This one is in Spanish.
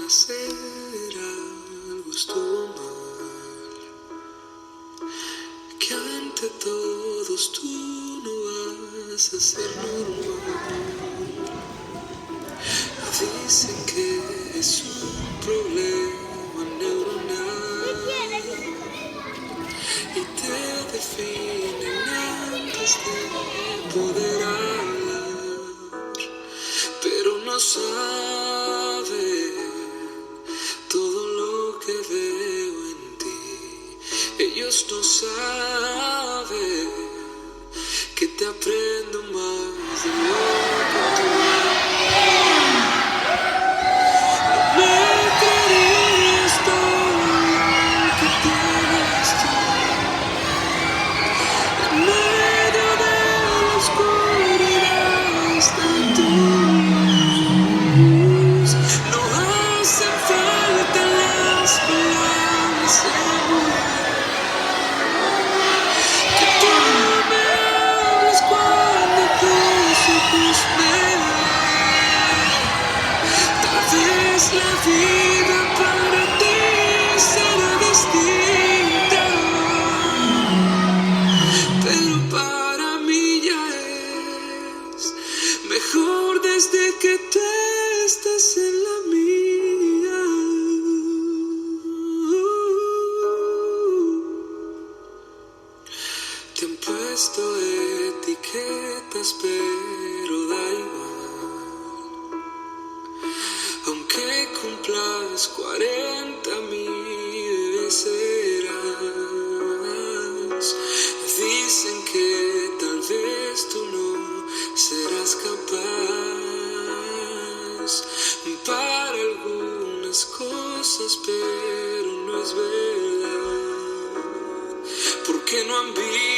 hacer algo estuvo mal, que ante todos tú no vas a ser normal. Dicen que es un problema neuronal y te definen antes de poder hablar, pero no saben todo lo que veo en ti. Ellos no saben que te aprendo más de lo que tú. La vida para ti será distinta, pero para mí ya es mejor desde que tú estás en la mía. Te han puesto etiquetas, pero da igual. Aunque cumplas 40, mi bebé serás. Dicen que tal vez tú no serás capaz para algunas cosas, pero no es verdad, porque no han visto